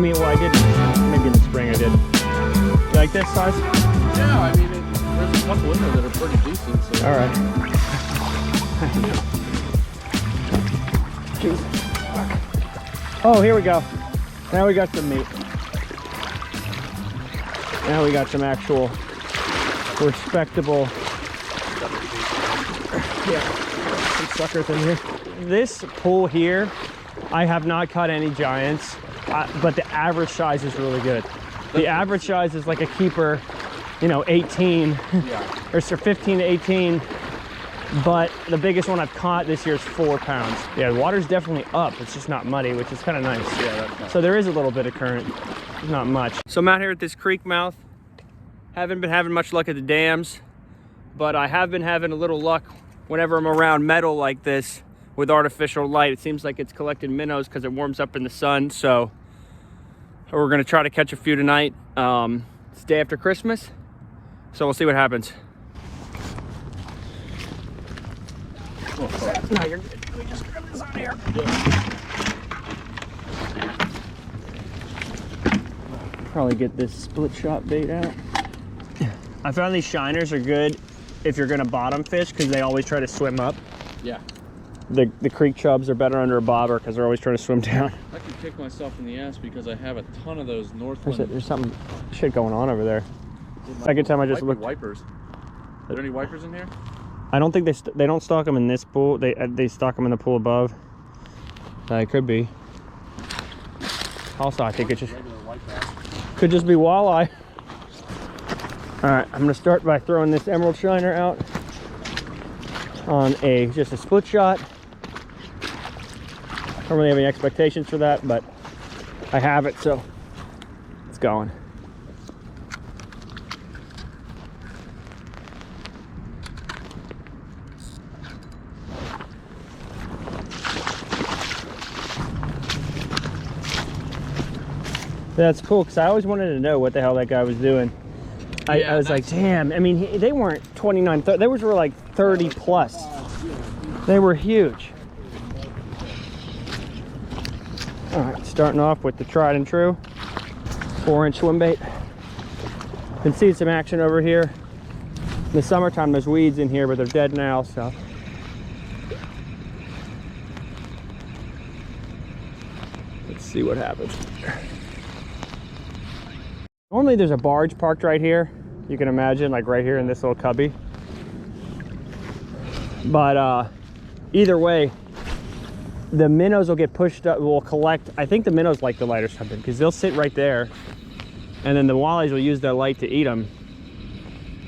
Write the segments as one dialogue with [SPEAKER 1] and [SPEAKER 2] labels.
[SPEAKER 1] mean, well, I did, maybe in the spring I did. You like this size?
[SPEAKER 2] Yeah, I mean, there's a couple in there that are pretty decent. So.
[SPEAKER 1] All right. Jeez. Oh, here we go. Now we got some meat. Now we got some actual respectable, yeah, some suckers in here. This pool here, I have not caught any giants, but the average size is really good. The average size is like a keeper, you know, 18, yeah. Or 15 to 18. But the biggest one I've caught this year is 4 pounds. Yeah, the water's definitely up. It's just not muddy, which is kind of nice. Yeah, that's nice. So there is a little bit of current, not much. So I'm out here at this creek mouth. Haven't been having much luck at the dams, but I have been having a little luck whenever I'm around metal like this with artificial light. It seems like it's collecting minnows because it warms up in the sun. So we're gonna try to catch a few tonight. It's the day after Christmas, so we'll see what happens. No, you're good. Can we just grab this out here? Probably get this split shot bait out. I found these shiners are good if you're gonna bottom fish because they always try to swim up. Yeah. The creek chubs are better under a bobber because they're always trying to swim down.
[SPEAKER 2] I can kick myself in the ass because I have a ton of those Northland.
[SPEAKER 1] There's some shit going on over there. Second time I just looked.
[SPEAKER 2] Wipers. Are there any wipers in here?
[SPEAKER 1] I don't think they don't stock them in this pool. They stock them in the pool above. It could be. Also, I think it just could just be walleye. All right, I'm gonna start by throwing this emerald shiner out on just a split shot. Don't really have any expectations for that, but I have it, so it's going. That's cool, because I always wanted to know what the hell that guy was doing. I was like, damn, I mean, they weren't 29, 30, they were like 30 plus. They were huge. All right, starting off with the tried and true 4-inch swim bait. Been seeing some action over here. In the summertime, there's weeds in here, but they're dead now, so. Let's see what happens. Normally there's a barge parked right here. You can imagine, like right here in this little cubby. But either way, the minnows will get pushed up, will collect. I think the minnows like the light or something because they'll sit right there and then the walleyes will use their light to eat them.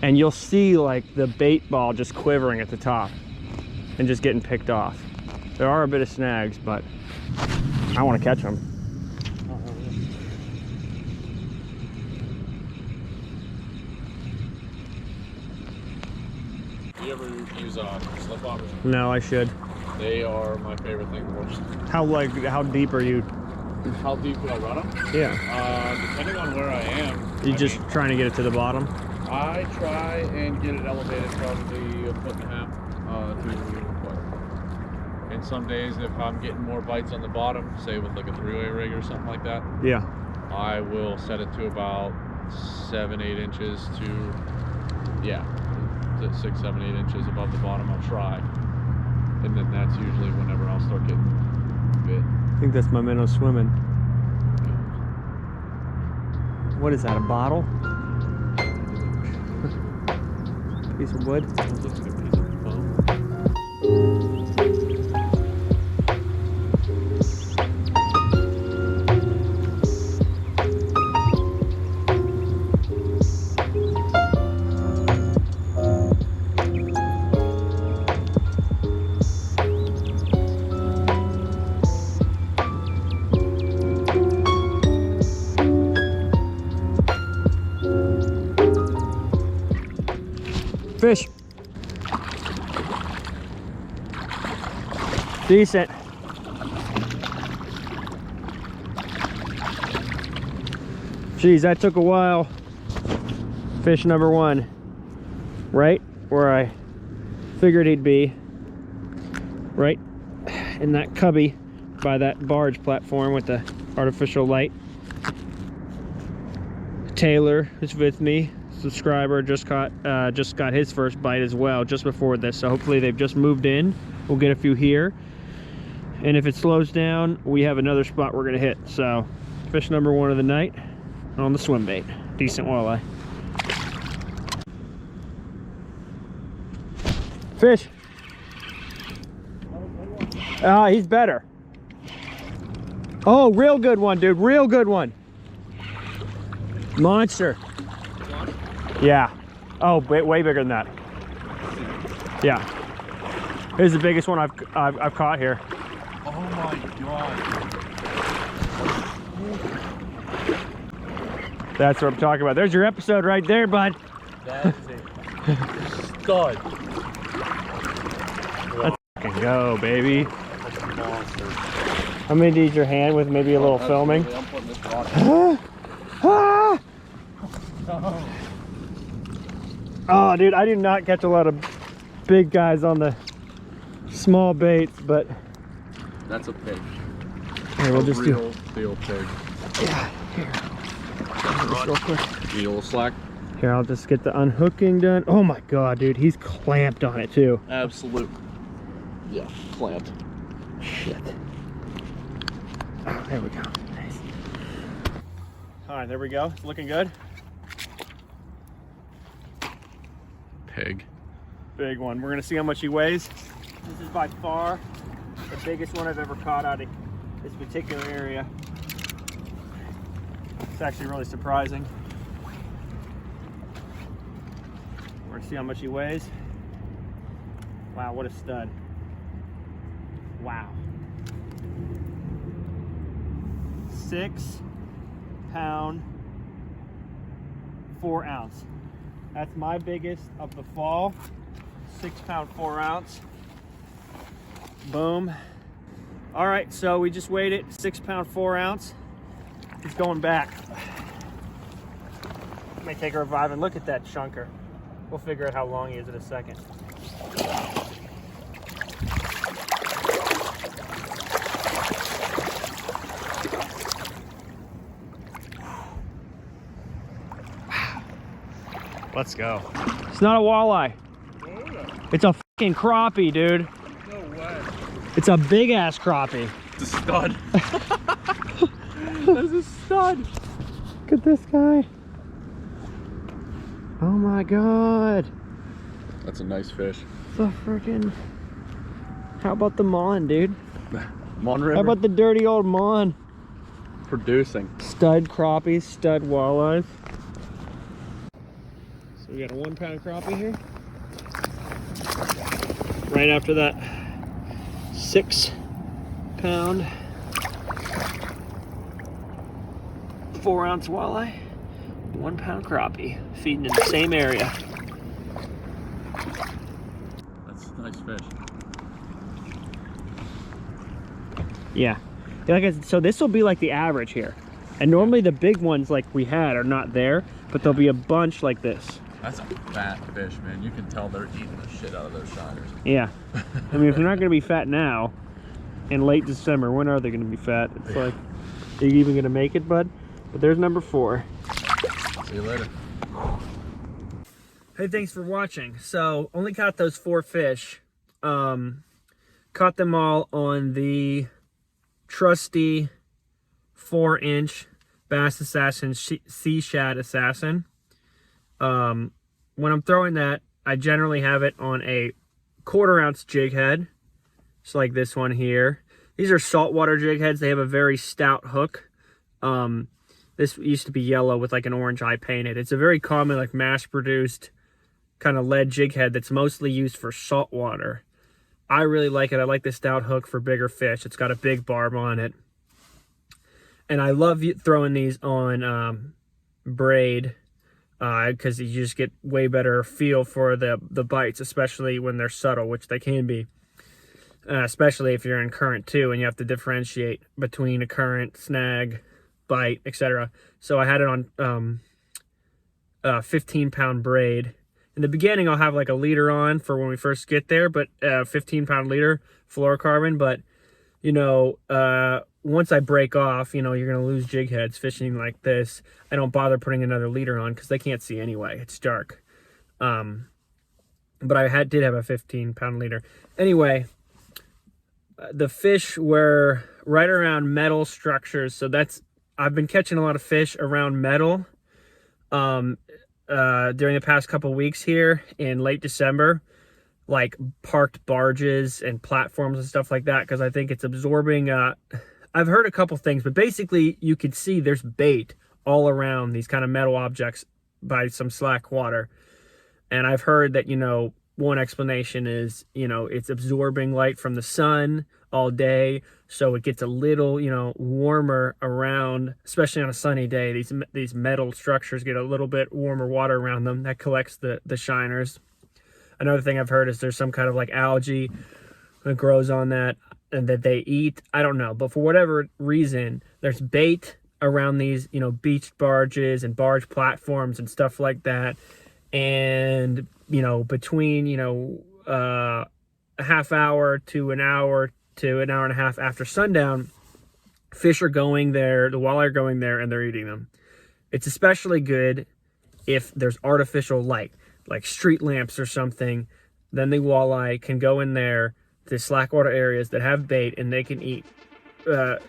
[SPEAKER 1] And you'll see like the bait ball just quivering at the top and just getting picked off. There are a bit of snags, but I want to catch them.
[SPEAKER 2] Do you ever use slip bobbers?
[SPEAKER 1] No, I should.
[SPEAKER 2] They are my favorite thing to watch.
[SPEAKER 1] How deep are you?
[SPEAKER 2] How deep do I run them?
[SPEAKER 1] Yeah.
[SPEAKER 2] Depending on where I am.
[SPEAKER 1] You just trying to get it to the bottom?
[SPEAKER 2] I try and get it elevated probably 1.5 feet to a foot. And some days if I'm getting more bites on the bottom, say with like a 3-way rig or something like that,
[SPEAKER 1] yeah,
[SPEAKER 2] I will set it to about 7-8 inches to, yeah, 6, 7, 8 inches above the bottom. I'll try. And then that's usually whenever I'll start getting bit.
[SPEAKER 1] I think that's my minnow swimming. What is that, a bottle? Piece of wood?
[SPEAKER 2] It looks like a piece of foam.
[SPEAKER 1] Fish. Decent. Geez, that took a while. Fish number 1. Right where I figured he'd be. Right in that cubby by that barge platform with the artificial light. Taylor, who's with me, subscriber, just got his first bite as well just before this. So hopefully they've just moved in. We'll get a few here. And if it slows down, we have another spot we're gonna hit. So fish number 1 of the night on the swim bait. Decent walleye. Fish. Ah, he's better. Oh, real good one, dude. Real good one. Monster. Yeah. Oh, way bigger than that. Yeah. This is the biggest one I've caught here.
[SPEAKER 2] Oh my god.
[SPEAKER 1] That's what I'm talking about. There's your episode right there, bud.
[SPEAKER 2] That is a stud.
[SPEAKER 1] Let's fucking go, baby.
[SPEAKER 2] That's a monster.
[SPEAKER 1] I'm gonna need your hand with maybe a little filming.
[SPEAKER 2] I'm putting this rod
[SPEAKER 1] Ah! Oh, dude, I do not catch a lot of big guys on the small baits, but
[SPEAKER 2] that's a pig.
[SPEAKER 1] here, we'll just
[SPEAKER 2] real deal pig.
[SPEAKER 1] Yeah, here. Just real quick.
[SPEAKER 2] Need a little slack?
[SPEAKER 1] Here, I'll just get the unhooking done. Oh my god, dude, he's clamped on it too.
[SPEAKER 2] Absolute. Yeah, clamped.
[SPEAKER 1] Shit. Oh, there we go. Nice. All right, there we go. It's looking good.
[SPEAKER 2] Pig.
[SPEAKER 1] Big one. We're gonna see how much he weighs. This is by far the biggest one I've ever caught out of this particular area. It's actually really surprising. We're gonna see how much he weighs. Wow, what a stud. Wow. 6 pound, 4 ounce. That's my biggest of the fall. 6 pound, 4 ounce. Boom. All right, so we just weighed it, 6 pound, 4 ounce. He's going back. May take a revive and look at that chunker. We'll figure out how long he is in a second. Let's go. It's not a walleye. It's a fucking crappie, dude.
[SPEAKER 2] No way.
[SPEAKER 1] It's a big ass crappie.
[SPEAKER 2] It's a stud. That's a stud.
[SPEAKER 1] Look at this guy. Oh my god.
[SPEAKER 2] That's a nice fish.
[SPEAKER 1] The freaking. How about the Mon, dude?
[SPEAKER 2] Mon River.
[SPEAKER 1] How about the dirty old Mon?
[SPEAKER 2] Producing.
[SPEAKER 1] Stud crappies, stud walleyes. So we got a 1 pound crappie here. Right after that 6 pound, 4 ounce walleye, 1 pound crappie, feeding in the same area.
[SPEAKER 2] That's a nice fish.
[SPEAKER 1] Yeah. Like I said, so this will be like the average here. And normally the big ones like we had are not there, but there'll be a bunch like this.
[SPEAKER 2] That's a fat fish, man. You can tell they're eating the shit out of those shiners.
[SPEAKER 1] Yeah. I mean, if they're not going to be fat now, in late December, when are they going to be fat? It's like, are you even going to make it, bud? But there's number 4.
[SPEAKER 2] See you later.
[SPEAKER 1] Hey, thanks for watching. So, only caught those 4 fish. Caught them all on the trusty 4-inch Bass Assassin Sea Shad Assassin. When I'm throwing that, I generally have it on a 1/4 ounce jig head. Just like this one here. These are saltwater jig heads. They have a very stout hook. This used to be yellow with like an orange eye painted. It's a very common, like mass-produced kind of lead jig head that's mostly used for saltwater. I really like it. I like the stout hook for bigger fish. It's got a big barb on it. And I love throwing these on braid because you just get way better feel for the bites, especially when they're subtle, which they can be. Especially if you're in current too, and you have to differentiate between a current, snag, bite, etc. So I had it on 15 pound braid. In the beginning, I'll have like a leader on for when we first get there, but 15 pound leader fluorocarbon. But you know, once I break off, you know, you're going to lose jig heads fishing like this. I don't bother putting another leader on because they can't see anyway. It's dark. But I did have a 15-pound leader. Anyway, the fish were right around metal structures. So I've been catching a lot of fish around metal during the past couple weeks here in late December, like parked barges and platforms and stuff like that, because I think it's absorbing. I've heard a couple things, but basically you can see there's bait all around these kind of metal objects by some slack water. And I've heard that, you know, one explanation is, you know, it's absorbing light from the sun all day, so it gets a little, you know, warmer around, especially on a sunny day. These metal structures get a little bit warmer water around them that collects the shiners. Another thing I've heard is there's some kind of like algae that grows on that and that they eat. I don't know, but for whatever reason, there's bait around these, you know, beached barges and barge platforms and stuff like that. And, you know, between, you know, a half hour to an hour and a half after sundown, fish are going there, the walleye are going there, and they're eating them. It's especially good if there's artificial light, like street lamps or something. Then the walleye can go in there to slackwater areas that have bait, and they can eat.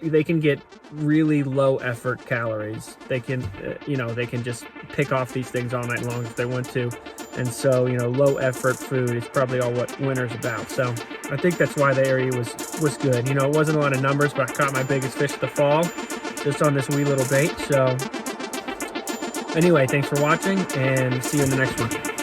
[SPEAKER 1] They can get really low effort calories. They can, you know, they can just pick off these things all night long if they want to. And so, you know, low effort food is probably all what winter's about. So I think that's why the area was good. You know, it wasn't a lot of numbers, but I caught my biggest fish of the fall just on this wee little bait. So anyway, thanks for watching, and see you in the next one.